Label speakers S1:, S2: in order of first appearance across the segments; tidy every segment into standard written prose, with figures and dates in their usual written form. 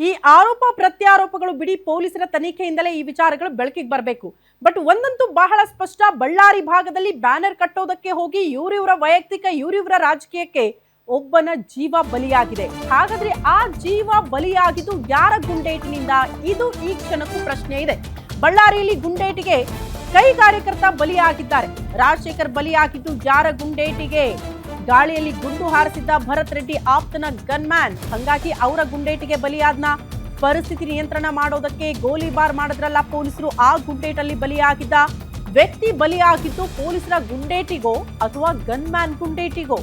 S1: ಈ ಆರೋಪ ಪ್ರತ್ಯಾರೋಪಗಳು ಬಿಡಿ, ಪೊಲೀಸರ ತನಿಖೆಯಿಂದಲೇ ಈ ವಿಚಾರಗಳು ಬೆಳಕಿಗೆ ಬರಬೇಕು. ಬಟ್ ಒಂದಂತೂ ಬಹಳ ಸ್ಪಷ್ಟ, ಬಳ್ಳಾರಿ ಭಾಗದಲ್ಲಿ ಬ್ಯಾನರ್ ಕಟ್ಟೋದಕ್ಕೆ ಹೋಗಿ ಇವರಿವರ ವೈಯಕ್ತಿಕ ಇವರಿವರ ರಾಜಕೀಯಕ್ಕೆ ಒಬ್ಬನ ಜೀವ ಬಲಿಯಾಗಿದೆ. ಹಾಗಾದ್ರೆ ಆ ಜೀವ ಬಲಿಯಾಗಿದ್ದು ಯಾರ ಗುಂಡೇಟಿನಿಂದ? ಇದು ಈ ಕ್ಷಣಕ್ಕೂ ಪ್ರಶ್ನೆ ಇದೆ. ಬಳ್ಳಾರಿಯಲ್ಲಿ ಗುಂಡೇಟಿಗೆ ಕೈ ಕಾರ್ಯಕರ್ತ ಬಲಿಯಾಗಿದ್ದಾರೆ. ರಾಜಶೇಖರ್ ಬಲಿಯಾಗಿದ್ದು ಯಾರ ಗುಂಡೇಟಿಗೆ? ಗಾಳಿಯಲ್ಲಿ ಗುಂಡು ಹಾರಿಸಿದ್ದ ಭರತ್ ರೆಡ್ಡಿ ಆಪ್ತನ ಗನ್ಮ್ಯಾನ್. ಹಂಗಾಗಿ ಅವರ ಗುಂಡೇಟಿಗೆ ಬಲಿಯಾದ್ನ. ಪರಿಸ್ಥಿತಿ ನಿಯಂತ್ರಣ ಮಾಡೋದಕ್ಕೆ ಗೋಲಿಬಾರ್ ಮಾಡಿದ್ರಲ್ಲ ಪೊಲೀಸರು, ಆ ಗುಂಡೇಟಲ್ಲಿ ಬಲಿಯಾಗಿದ್ದ ವ್ಯಕ್ತಿ ಬಲಿಯಾಗಿದ್ದು ಪೊಲೀಸರ ಗುಂಡೇಟಿಗೋ ಅಥವಾ ಗನ್ಮ್ಯಾನ್ ಗುಂಡೇಟಿಗೋ?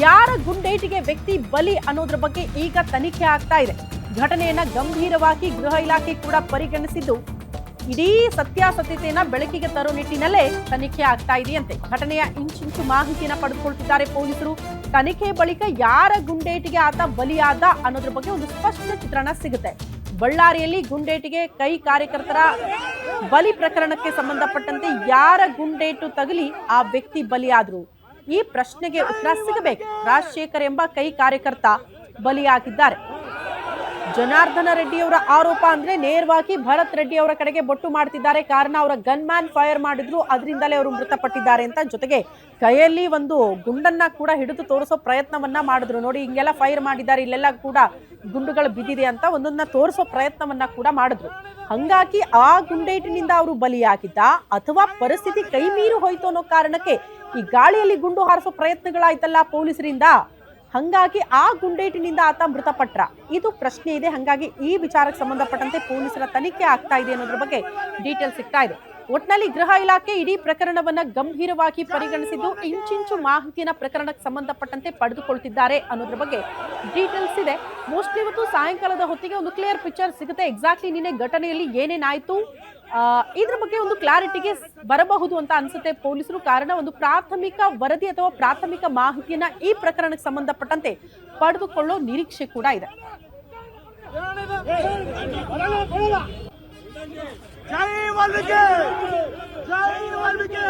S1: ಯಾರ ಗುಂಡೇಟಿಗೆ ವ್ಯಕ್ತಿ ಬಲಿ ಅನ್ನೋದ್ರ ಬಗ್ಗೆ ಈಗ ತನಿಖೆ ಆಗ್ತಾ ಇದೆ. ಘಟನೆಯನ್ನ ಗಂಭೀರವಾಗಿ ಗೃಹ ಇಲಾಖೆ ಕೂಡ ಪರಿಗಣಿಸಿದ್ದು ಇಡೀ ಸತ್ಯಾಸತ್ಯತೆಯನ್ನ ಬೆಳಕಿಗೆ ತರೋ ನಿಟ್ಟಿನಲ್ಲೇ ತನಿಖೆ ಆಗ್ತಾ ಇದೆಯಂತೆ. ಘಟನೆಯ ಇಂಚಿಂಚು ಮಾಹಿತಿಯನ್ನ ಪಡೆದುಕೊಳ್ತಿದ್ದಾರೆ ಪೊಲೀಸರು. ತನಿಖೆ ಬಳಿಕ ಯಾರ ಗುಂಡೇಟಿಗೆ ಆತ ಬಲಿಯಾದ ಅನ್ನೋದ್ರ ಬಗ್ಗೆ ಒಂದು ಸ್ಪಷ್ಟ ಚಿತ್ರಣ ಸಿಗುತ್ತೆ. ಬಳ್ಳಾರಿಯಲ್ಲಿ ಗುಂಡೇಟಿಗೆ ಕೈ ಕಾರ್ಯಕರ್ತರ ಬಲಿ ಪ್ರಕರಣಕ್ಕೆ ಸಂಬಂಧಪಟ್ಟಂತೆ ಯಾರ ಗುಂಡೇಟು ತಗಲಿ ಆ ವ್ಯಕ್ತಿ ಬಲಿಯಾದ್ರು? ಈ ಪ್ರಶ್ನೆಗೆ ಉತ್ತರ ಸಿಗಬೇಕು. ರಾಜಶೇಖರ್ ಎಂಬ ಕೈ ಕಾರ್ಯಕರ್ತ ಬಲಿಯಾಗಿದ್ದಾರೆ. ಜನಾರ್ದನ ರೆಡ್ಡಿಯವರ ಆರೋಪ ಅಂದ್ರೆ ನೇರವಾಗಿ ಭರತ್ ರೆಡ್ಡಿ ಅವರ ಕಡೆಗೆ ಬೊಟ್ಟು ಮಾಡ್ತಿದ್ದಾರೆ. ಕಾರಣ ಅವರ ಗನ್ ಮ್ಯಾನ್ ಫೈರ್ ಮಾಡಿದ್ರು, ಅದರಿಂದಲೇ ಅವರು ಮೃತಪಟ್ಟಿದ್ದಾರೆ ಅಂತ. ಜೊತೆಗೆ ಕೈಯಲ್ಲಿ ಒಂದು ಗುಂಡನ್ನ ಕೂಡ ಹಿಡಿದು ತೋರಿಸೋ ಪ್ರಯತ್ನವನ್ನ ಮಾಡಿದ್ರು. ನೋಡಿ, ಹಿಂಗೆಲ್ಲ ಫೈರ್ ಮಾಡಿದ್ದಾರೆ, ಇಲ್ಲೆಲ್ಲ ಕೂಡ ಗುಂಡುಗಳು ಬಿದ್ದಿದೆ ಅಂತ ಒಂದನ್ನ ತೋರಿಸೋ ಪ್ರಯತ್ನವನ್ನ ಕೂಡ ಮಾಡಿದ್ರು. ಹಂಗಾಗಿ ಆ ಗುಂಡೇಟಿನಿಂದ ಅವರು ಬಲಿಯಾಗಿದ್ದ ಅಥವಾ ಪರಿಸ್ಥಿತಿ ಕೈ ಮೀರಿ ಹೋಯ್ತು ಅನ್ನೋ ಕಾರಣಕ್ಕೆ ಈ ಗಾಳಿಯಲ್ಲಿ ಗುಂಡು ಹಾರಿಸೋ ಪ್ರಯತ್ನಗಳಾಯ್ತಲ್ಲ ಪೊಲೀಸರಿಂದ, ಹಂಗಾಗಿ ಆ ಗುಂಡೇಟಿನಿಂದ ಆತ ಮೃತಪಟ್ರ? ಇದು ಪ್ರಶ್ನೆ ಇದೆ. ಹಂಗಾಗಿ ಈ ವಿಚಾರಕ್ಕೆ ಸಂಬಂಧಪಟ್ಟಂತೆ ಪೊಲೀಸರ ತನಿಖೆ ಆಗ್ತಾ ಇದೆ ಅನ್ನೋದ್ರ ಬಗ್ಗೆ ಡೀಟೇಲ್ ಸಿಗ್ತಾ ಇದೆ. ಒಟ್ನಲ್ಲಿ ಗೃಹ ಇಲಾಖೆ ಇಡೀ ಪ್ರಕರಣವನ್ನ ಗಂಭೀರವಾಗಿ ಪರಿಗಣಿಸಿದ್ದು ಇಂಚಿಂಚು ಮಾಹಿತಿಯನ್ನ ಪ್ರಕರಣಕ್ಕೆ ಸಂಬಂಧಪಟ್ಟಂತೆ ಪಡೆದುಕೊಳ್ತಿದ್ದಾರೆ ಅನ್ನೋದ್ರ ಬಗ್ಗೆ ಡೀಟೇಲ್ಸ್ ಇದೆ. ಮೋಸ್ಟ್ಲಿ ಇವತ್ತು ಸಾಯಂಕಾಲದ ಹೊತ್ತಿಗೆ ಒಂದು ಕ್ಲಿಯರ್ ಪಿಕ್ಚರ್ ಸಿಗುತ್ತೆ. ಎಕ್ಸಾಕ್ಟ್ಲಿ ನಿನ್ನೆ ಘಟನೆಯಲ್ಲಿ ಏನೇನಾಯ್ತು ಇದ್ರ ಬಗ್ಗೆ ಒಂದು ಕ್ಲಾರಿಟಿಗೆ ಬರಬಹುದು ಅಂತ ಅನ್ಸುತ್ತೆ ಪೊಲೀಸರು. ಕಾರಣ ಒಂದು ಪ್ರಾಥಮಿಕ ವರದಿ ಅಥವಾ ಪ್ರಾಥಮಿಕ ಮಾಹಿತಿಯನ್ನ ಈ ಪ್ರಕರಣಕ್ಕೆ ಸಂಬಂಧಪಟ್ಟಂತೆ ಪಡೆದುಕೊಳ್ಳೋ ನಿರೀಕ್ಷೆ ಕೂಡ ಇದೆ.
S2: ಜೈ ವಾಲ್ಮೀಕಿ! ಜೈ ವಾಲ್ಮೀಕಿ!